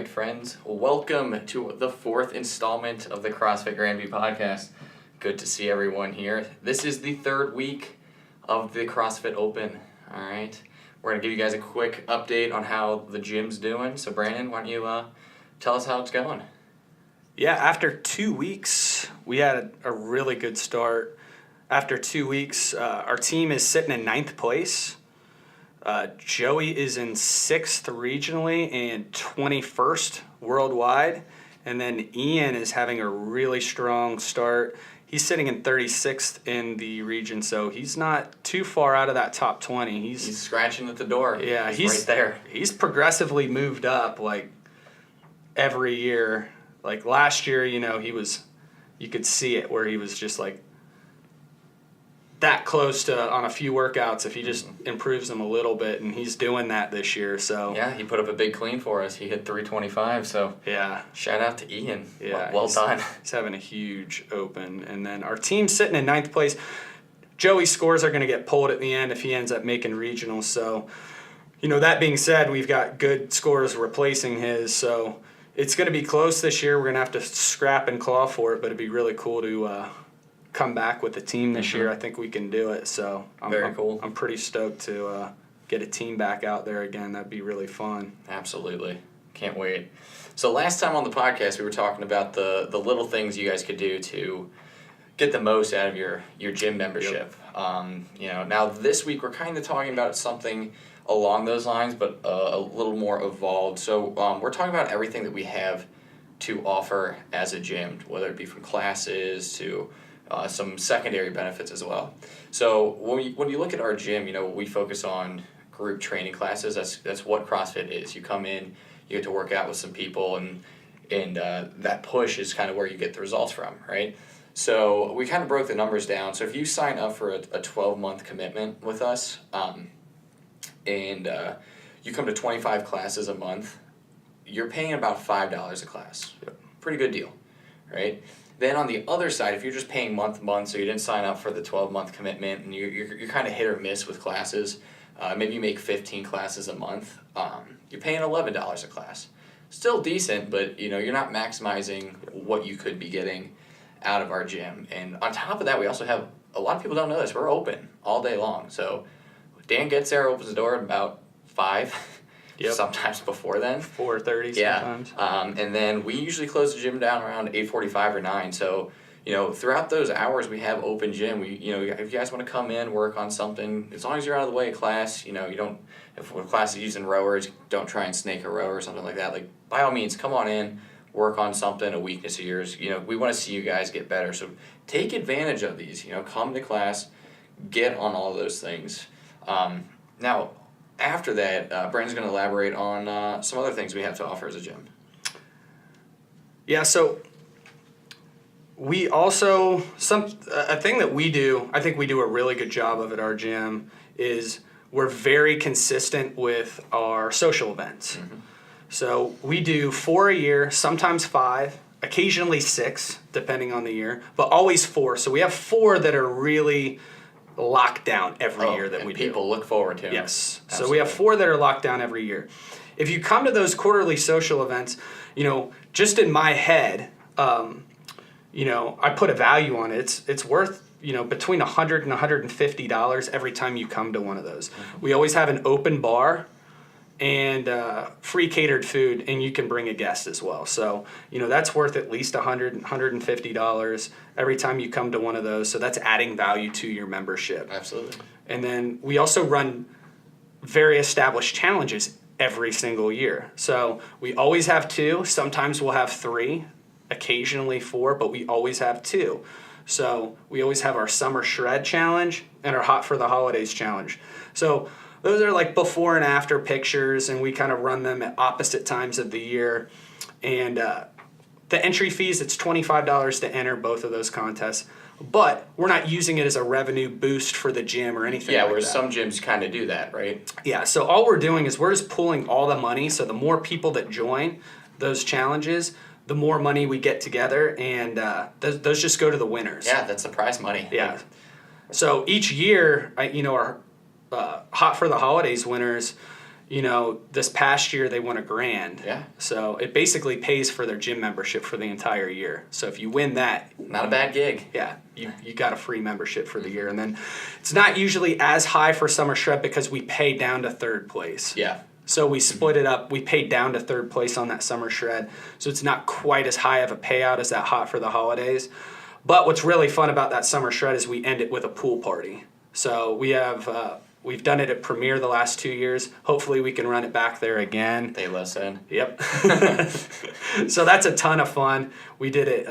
right, friends. Welcome to the fourth installment of the CrossFit Grandview podcast. Good to see everyone here. This is the third week of the CrossFit Open. All right. We're going to give you guys a quick update on how the gym's doing. So, Brandon, why don't you tell us how it's going? Yeah, after 2 weeks, we had a really good start. After 2 weeks, our team is sitting in 9th place. Joey is in 6th regionally and 21st worldwide. And then Ian is having a really strong start. He's sitting in 36th in the region, so he's not too far out of that top 20. He's scratching at the door. Yeah, he's right there. He's progressively moved up like every year. Like last year, you could see it where he was just like that close to on a few workouts if he just improves them a little bit, and he's doing that this year. So yeah, he put up a big clean for us. He hit 325. So yeah, shout out to Ian. Yeah, well done. He's having a huge open, and then our team's sitting in 9th place. Joey's scores are going to get pulled at the end if he ends up making regionals. So, that being said, we've got good scores replacing his. So it's going to be close this year. We're going to have to scrap and claw for it, but it'd be really cool to come back with the team this year. I think we can do it. So Very cool. I'm pretty stoked to get a team back out there again. That'd be really fun. Absolutely. Can't wait. So last time on the podcast, we were talking about the little things you guys could do to get the most out of your gym membership. Yep. Now this week we're kind of talking about something along those lines, but a little more evolved. So we're talking about everything that we have to offer as a gym, whether it be from classes to some secondary benefits as well. So when you look at our gym, we focus on group training classes. That's what CrossFit is. You come in, you get to work out with some people, and that push is kind of where you get the results from, right? So we kind of broke the numbers down. So if you sign up for a 12-month commitment with us, and you come to 25 classes a month, you're paying about $5 a class. Yep. Pretty good deal, right? Then on the other side, if you're just paying month to month, so you didn't sign up for the 12-month commitment, and you're kind of hit or miss with classes, maybe you make 15 classes a month, you're paying $11 a class. Still decent, but you're not maximizing what you could be getting out of our gym. And on top of that, we also have, a lot of people don't know this, we're open all day long. So Dan gets there, opens the door at about 5. Yep. Sometimes before then. 4:30 sometimes. And then we usually close the gym down around 8:45 or 9. So, throughout those hours we have open gym. If you guys want to come in, work on something, as long as you're out of the way of class, you don't, if a class is using rowers, don't try and snake a rower or something like that. Like, by all means, come on in, work on something, a weakness of yours. We want to see you guys get better. So take advantage of these. Come to class, get on all those things. Now, after that, Brandon's going to elaborate on some other things we have to offer as a gym. Yeah, so we also, a thing that we do, I think we do a really good job of at our gym, is we're very consistent with our social events. Mm-hmm. So we do 4 a year, sometimes 5, occasionally 6, depending on the year, but always 4. So we have 4 that are really locked down every year that we do. People look forward to. Yes. Absolutely. So we have 4 that are locked down every year. If you come to those quarterly social events, just in my head, I put a value on it. It's worth, between $100 and $150 every time you come to one of those. Mm-hmm. We always have an open bar and free catered food, and you can bring a guest as well. So, that's worth at least $100, $150 every time you come to one of those. So that's adding value to your membership. Absolutely. And then we also run very established challenges every single year. So we always have 2. Sometimes we'll have 3, occasionally 4, but we always have 2. So we always have our Summer Shred Challenge and our Hot for the Holidays Challenge. So those are like before and after pictures, and we kind of run them at opposite times of the year. And the entry fees, it's $25 to enter both of those contests. But we're not using it as a revenue boost for the gym or anything like that. Yeah, whereas some gyms kind of do that, right? Yeah, so all we're doing is we're just pulling all the money. So the more people that join those challenges, the more money we get together, and those just go to the winners. Yeah, that's the prize money. Yeah. So each year, our Hot for the Holidays winners, this past year they won $1,000. Yeah. So it basically pays for their gym membership for the entire year. So if you win that, not a bad gig. Yeah, you got a free membership for the year. And then it's not usually as high for Summer Shred because we pay down to third place. Yeah. So we split it up. We paid down to third place on that Summer Shred. So it's not quite as high of a payout as that Hot for the Holidays. But what's really fun about that Summer Shred is we end it with a pool party. So we've done it at Premier the last 2 years. Hopefully we can run it back there again. They listen. Yep. So that's a ton of fun. We did it,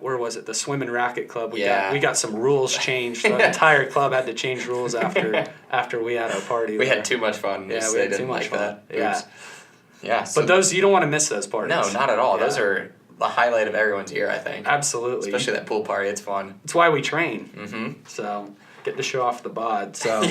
where was it? The Swim and Racket Club. We got some rules changed. The entire club had to change rules after we had our party. We had too much fun. Yeah, we had too much fun. Yeah. Yeah. So but those, you don't want to miss those parties. No, not at all. Yeah. Those are the highlight of everyone's year, I think. Absolutely. Especially that pool party. It's fun. It's why we train. Mm-hmm. So get to show off the bod. So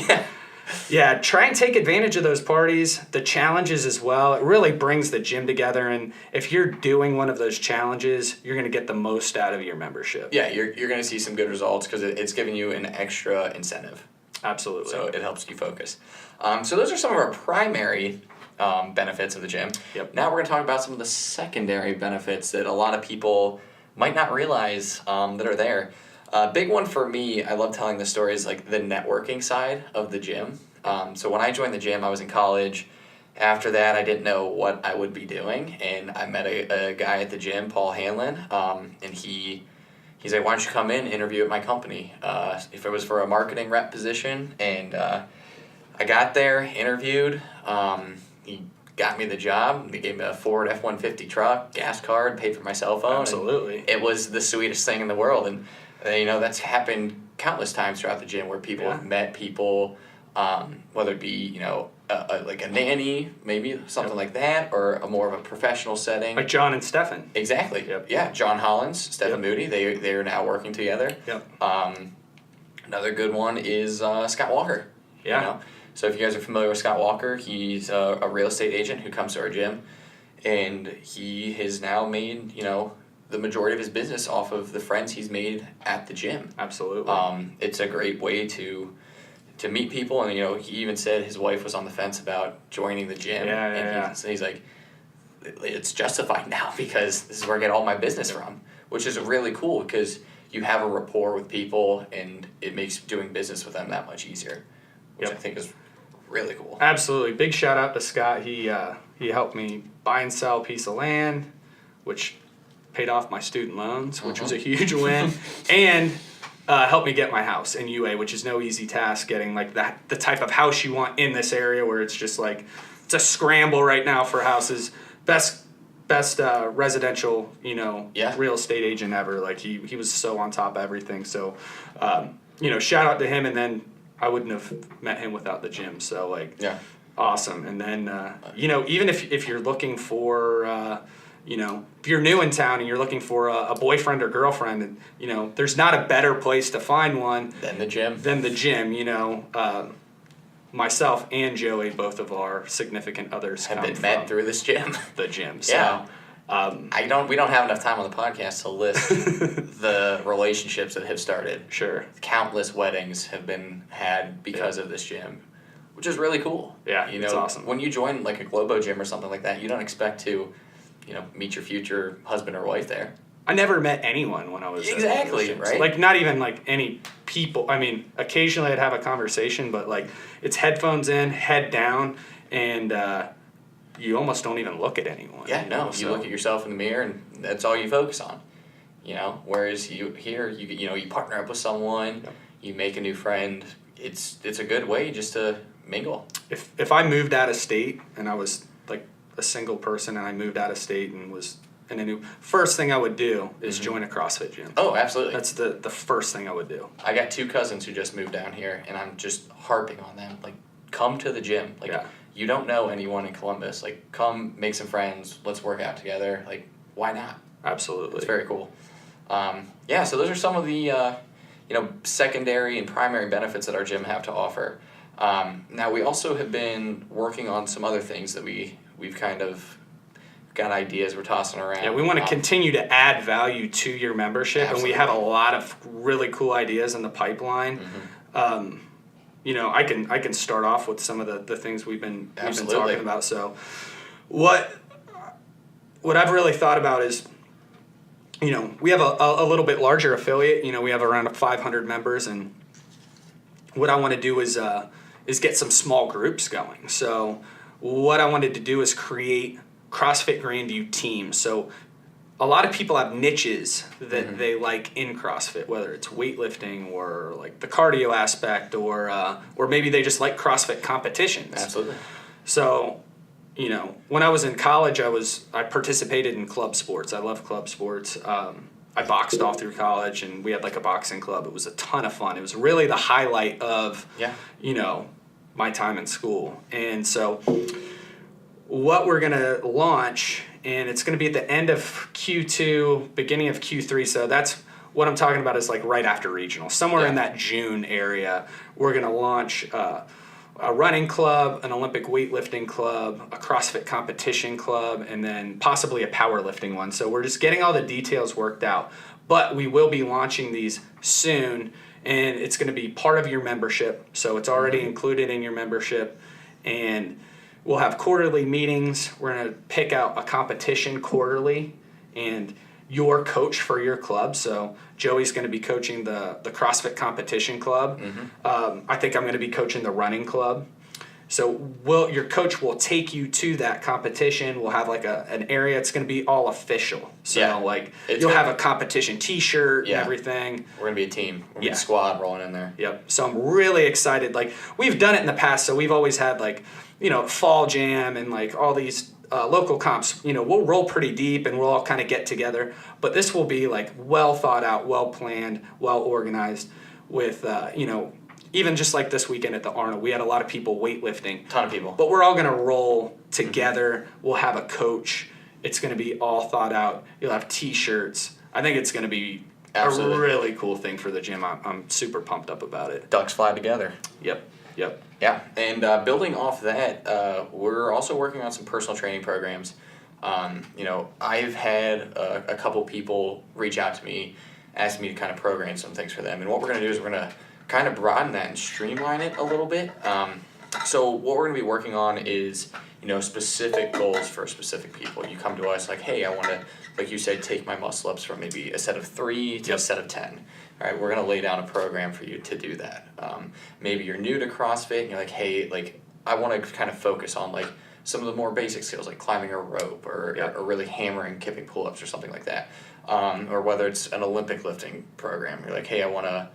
yeah, try and take advantage of those parties, the challenges as well. It really brings the gym together, and if you're doing one of those challenges, you're going to get the most out of your membership. Yeah, you're going to see some good results because it's giving you an extra incentive. Absolutely. So it helps you focus. So those are some of our primary benefits of the gym. Yep. Now we're going to talk about some of the secondary benefits that a lot of people might not realize that are there. Big one for me, I love telling the story, is like the networking side of the gym. So when I joined the gym, I was in college. After that, I didn't know what I would be doing, and I met a guy at the gym, Paul Hanlon, and he's like, why don't you come in, interview at my company? If it was for a marketing rep position, and I got there, interviewed, he got me the job. They gave me a Ford F-150 truck, gas card, paid for my cell phone. Absolutely. It was the sweetest thing in the world, and that's happened countless times throughout the gym where people have met people, whether it be like a nanny, maybe something like that, or a more of a professional setting. Like John and Stefan. Exactly. Yep. Yeah, John Hollins, Stefan Moody, they are now working together. Yep. Another good one is Scott Walker. Yeah. So if you guys are familiar with Scott Walker, he's a real estate agent who comes to our gym, and he has now made, the majority of his business off of the friends he's made at the gym. Absolutely. It's a great way to meet people, and he even said his wife was on the fence about joining the gym. So he's like, it's justified now because this is where I get all my business from, which is really cool because you have a rapport with people and it makes doing business with them that much easier, which I think is really cool. Absolutely. Big shout out to Scott. He helped me buy and sell a piece of land, which paid off my student loans, which was a huge win, and helped me get my house in UA, which is no easy task, getting like the type of house you want in this area where it's just like, it's a scramble right now for houses. Best residential, real estate agent ever. Like he was so on top of everything. So, shout out to him. And then I wouldn't have met him without the gym. So awesome. And then, even if you're looking for, if you're new in town and you're looking for a boyfriend or girlfriend, and there's not a better place to find one than the gym. Myself and Joey, both of our significant others, have been met through this gym. The gym. So, we don't have enough time on the podcast to list the relationships that have started. Sure. Countless weddings have been had because of this gym, which is really cool. Yeah, it's awesome. When you join like a Globo gym or something like that, you don't expect to, meet your future husband or wife there. I never met anyone when I was exactly right. Like not even like any people. I mean, occasionally I'd have a conversation, but like it's headphones in, head down, and you almost don't even look at anyone. Yeah, no. You look at yourself in the mirror, and that's all you focus on. Whereas you partner up with someone, you make a new friend. It's a good way just to mingle. If I moved out of state and I was like a single person and I moved out of state and was in a new, first thing I would do is join a CrossFit gym. Oh, absolutely. That's the first thing I would do. I got 2 cousins who just moved down here, and I'm just harping on them. Like, come to the gym. Like, you don't know anyone in Columbus. Like, come make some friends. Let's work out together. Like, why not? Absolutely. It's very cool. So those are some of the, secondary and primary benefits that our gym have to offer. Now, we also have been working on some other things that we've kind of got ideas we're tossing around. Yeah, we want to continue to add value to your membership, Absolutely. and we have a lot of really cool ideas in the pipeline. I can start off with some of the things we've been talking about. So what I've really thought about is, we have a little bit larger affiliate. We have around 500 members, and what I want to do is get some small groups going. So what I wanted to do is create CrossFit Grandview teams. So a lot of people have niches that they like in CrossFit, whether it's weightlifting or like the cardio aspect, or maybe they just like CrossFit competitions. Absolutely. So, when I was in college, I participated in club sports. I love club sports. I boxed all through college, and we had like a boxing club. It was a ton of fun. It was really the highlight of, my time in school. And so what we're going to launch, and it's going to be at the end of Q2, beginning of Q3. So that's what I'm talking about, is like right after regional, somewhere in that June area. We're going to launch a running club, an Olympic weightlifting club, a CrossFit competition club, and then possibly a powerlifting one. So we're just getting all the details worked out. But we will be launching these soon, and it's going to be part of your membership. So it's already included in your membership, and we'll have quarterly meetings. We're going to pick out a competition quarterly and your coach for your club. So Joey's going to be coaching the CrossFit competition club. I think I'm going to be coaching the running club. So your coach will take you to that competition. We'll have like an area. It's going to be all official. So you'll have a competition T-shirt and everything. We're going to be a team. We're going to be a squad rolling in there. Yep. So I'm really excited. Like, we've done it in the past. So we've always had like, fall jam and like all these local comps. We'll roll pretty deep and we'll all kind of get together. But this will be like well thought out, well planned, well organized with, even just like this weekend at the Arnold, we had a lot of people weightlifting. Ton of people. But we're all going to roll together. We'll have a coach. It's going to be all thought out. You'll have T-shirts. I think it's going to be a really cool thing for the gym. I'm super pumped up about it. Ducks fly together. Yep. Yeah, and building off that, we're also working on some personal training programs. I've had a couple people reach out to me, asking me to kind of program some things for them. And what we're going to do is we're going to kind of broaden that and streamline it a little bit. So what we're going to be working on is, specific goals for specific people. You come to us like, hey, I want to, like you said, take my muscle ups from maybe a set of 3 to a set of 10. All right, we're going to lay down a program for you to do that. Maybe you're new to CrossFit and you're like, hey, like I want to kind of focus on like some of the more basic skills like climbing a rope or really hammering, kipping pull-ups or something like that. Or whether it's an Olympic lifting program, you're like, hey, I want to,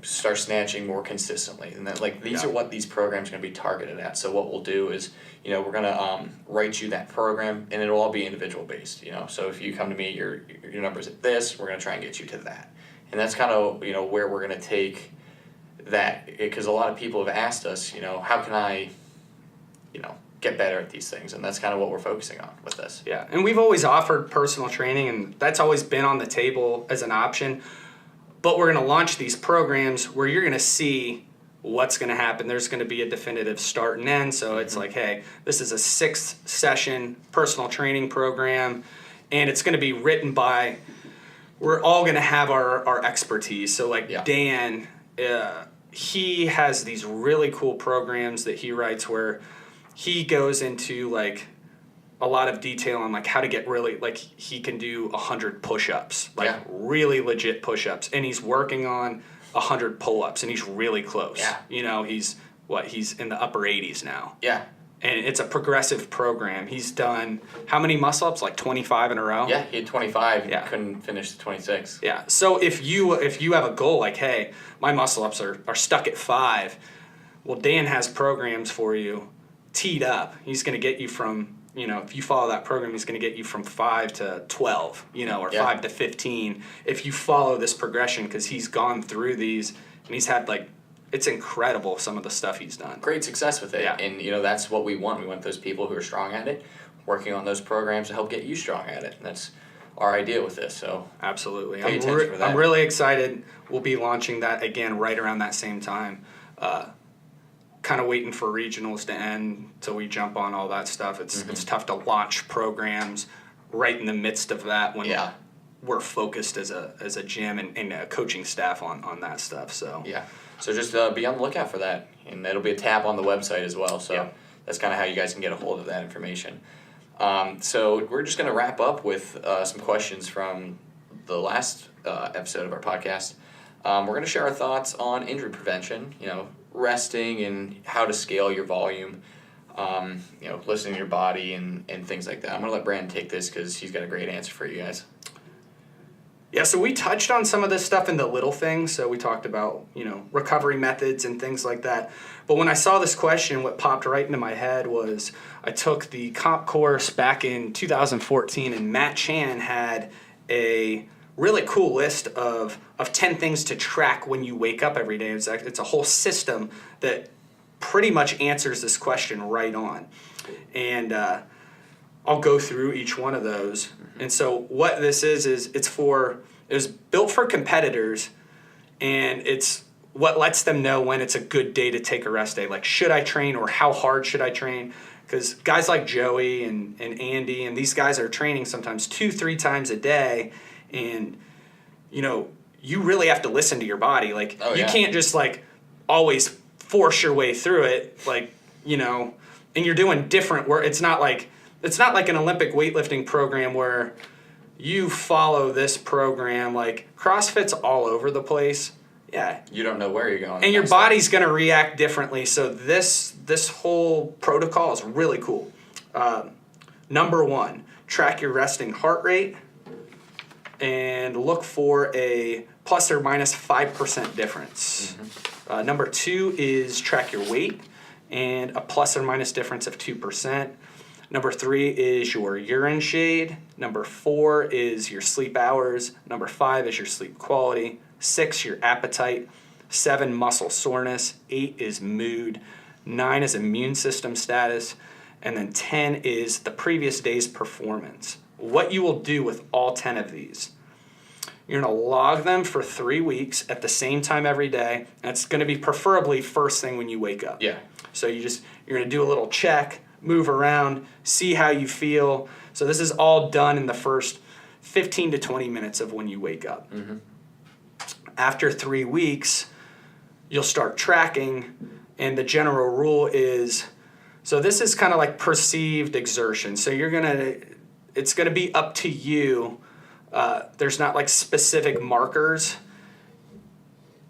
start snatching more consistently. And then like these are what these programs are going to be targeted at. So what we'll do is, we're going to write you that program, and it'll all be individual based. So if you come to me, your number's at this, we're going to try and get you to that. And that's kind of, where we're going to take that, because a lot of people have asked us, how can I, get better at these things? And that's kind of what we're focusing on with this. Yeah, and we've always offered personal training, and that's always been on the table as an option. But we're going to launch these programs where you're going to see what's going to happen. There's going to be a definitive start and end. So it's like, hey, this is a 6-session personal training program, and it's going to be written by, we're all going to have our expertise. So like Dan, he has these really cool programs that he writes where he goes into like a lot of detail on like how to get really, like he can do 100 push-ups, like really legit push-ups, and he's working on 100 pull-ups, and he's really close. He's in the upper 80s now. And it's a progressive program. He's done how many muscle-ups? Like 25 in a row? Yeah, he had 25. He couldn't finish the 26. Yeah. So if you have a goal like, hey, my muscle-ups are stuck at 5, well, Dan has programs for you teed up. He's going to get you from, if you follow that program, he's going to get you from 5 to 12, or 5 to 15 if you follow this progression, because he's gone through these and he's had like, it's incredible some of the stuff he's done. Great success with it. And that's what we want. We want those people who are strong at it, working on those programs to help get you strong at it. And that's our idea with this. So absolutely. Pay attention for that. I'm really excited. We'll be launching that again right around that same time. Kind of waiting for regionals to end till we jump on all that stuff. It's tough to launch programs right in the midst of that when we're focused as a gym and a coaching staff on that stuff. So So just be on the lookout for that, and it'll be a tab on the website as well. So that's kind of how you guys can get a hold of that information. So we're just going to wrap up with some questions from the last episode of our podcast. We're going to share our thoughts on injury prevention, resting and how to scale your volume, listening to your body and things like that. I'm going to let Brandon take this because he's got a great answer for you guys. Yeah, so we touched on some of this stuff in the little things. So we talked about, recovery methods and things like that. But when I saw this question, what popped right into my head was I took the comp course back in 2014, and Matt Chan had a really cool list of 10 things to track when you wake up every day. It's a whole system that pretty much answers this question right on. And I'll go through each one of those. And so what this is it was built for competitors, and it's what lets them know when it's a good day to take a rest day. Like, should I train, or how hard should I train? Because guys like Joey and Andy and these guys are training sometimes 2-3 times a day, and you really have to listen to your body. Like, you can't just always force your way through it, and you're doing different work. It's not like an Olympic weightlifting program where you follow this program. Like, CrossFit's all over the place. Yeah. You don't know where you're going. And your body's going to react differently. So this whole protocol is really cool. Number 1, track your resting heart rate and look for a plus or minus 5% difference. Mm-hmm. Number 2 is track your weight and a plus or minus difference of 2%. Number 3 is your urine shade. Number 4 is your sleep hours. Number 5 is your sleep quality. 6, your appetite. 7, muscle soreness. 8 is mood. 9 is immune system status. And then 10 is the previous day's performance. What you will do with all 10 of these, you're going to log them for 3 weeks at the same time every day. And it's going to be preferably first thing when you wake up. Yeah. So you're going to do a little check, move around, see how you feel. So this is all done in the first 15 to 20 minutes of when you wake up. Mm-hmm. After 3 weeks, you'll start tracking, and the general rule is, so this is kind of like perceived exertion. So it's going to be up to you. There's not specific markers.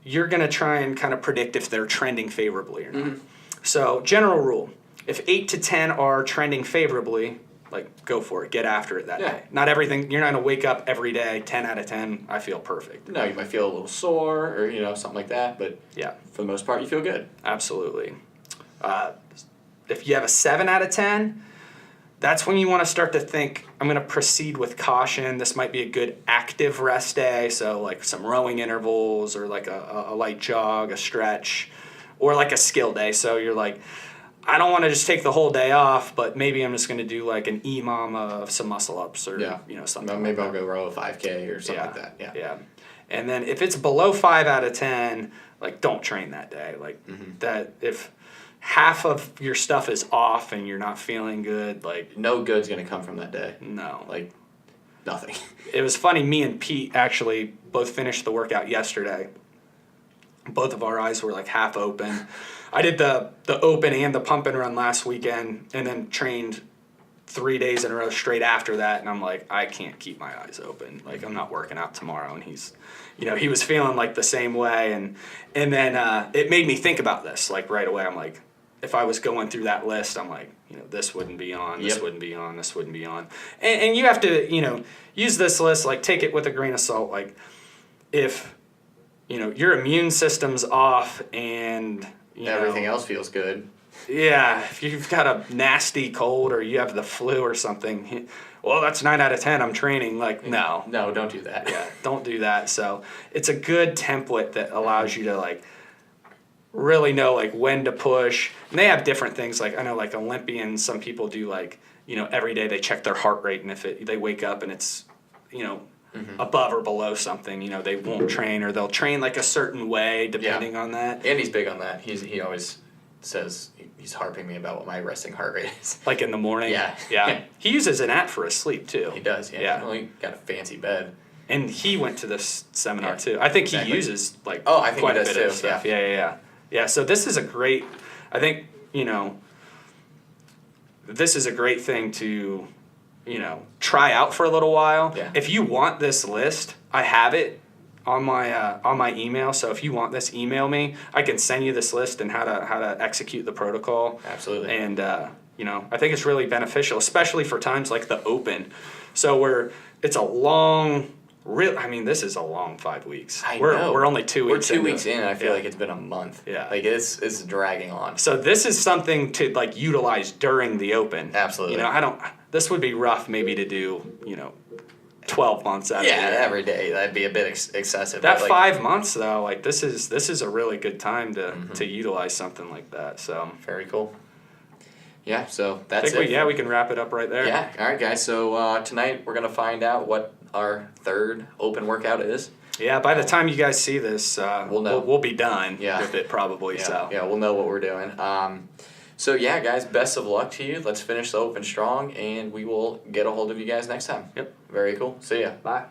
You're going to try and kind of predict if they're trending favorably or not. Mm-hmm. So general rule, if 8 to 10 are trending favorably, go for it. Get after it that day. Not everything. You're not going to wake up every day, 10 out of 10, I feel perfect. No, you might feel a little sore or, something like that. But for the most part, you feel good. Absolutely. If you have a 7 out of 10, that's when you want to start to think, I'm going to proceed with caution. This might be a good active rest day. So some rowing intervals or a light jog, a stretch, or a skill day. So you're I don't want to just take the whole day off, but maybe I'm just going to do an EMOM of some muscle ups or something. Maybe I'll go row a 5K or something like that. Yeah. And then if it's below 5 out of 10, don't train that day. That if half of your stuff is off and you're not feeling good, no good's going to come from that day. No. Nothing. It was funny, me and Pete actually both finished the workout yesterday. Both of our eyes were half open. I did the open and the pump and run last weekend, and then trained 3 days in a row straight after that, and I'm I can't keep my eyes open. I'm not working out tomorrow. And he's, he was feeling the same way, and then it made me think about this right away. I'm if I was going through that list, I'm this wouldn't be on, this wouldn't be on, this wouldn't be on, and you have to use this list take it with a grain of salt. If your immune system's off and everything else feels good. Yeah, if you've got a nasty cold or you have the flu or something, well, that's 9 out of 10. I'm training. No. No, don't do that. Yeah, don't do that. So it's a good template that allows you to really know when to push. And they have different things. I know Olympians, some people do every day they check their heart rate, and if they wake up and it's above or below something, they won't train, or they'll train a certain way depending on that. And he's big on that. He always says he's harping me about what my resting heart rate is. Like in the morning? Yeah. Yeah. He uses an app for his sleep too. He does, yeah. He's only got a fancy bed. And he went to this seminar too. I think exactly. he uses like I think quite he a does bit too. of stuff. Yeah. So this is a great. I think this is a great thing to try out for a little while. Yeah. If you want this list, I have it on my email. So if you want this, email me. I can send you this list and how to execute the protocol. Absolutely. And I think it's really beneficial, especially for times like the Open. So it's a long. This is a long 5 weeks. We're only 2 weeks. We're 2 weeks in, and I feel like it's been a month. Yeah. Like it's dragging on. So this is something to like utilize during the Open. Absolutely. This would be rough maybe to do 12 months out of the year. Yeah, every day that'd be a bit excessive. That but 5 months though, like this is a really good time to utilize something like that. So very cool. Yeah, so that's it. We can wrap it up right there. Yeah, all right, guys. So tonight we're gonna find out what our third Open workout is. Yeah, by the time you guys see this, we'll know. We'll be done with it probably. Yeah, we'll know what we're doing. So yeah, guys, best of luck to you. Let's finish the Open strong, and we will get a hold of you guys next time. Yep. Very cool. See ya. Bye.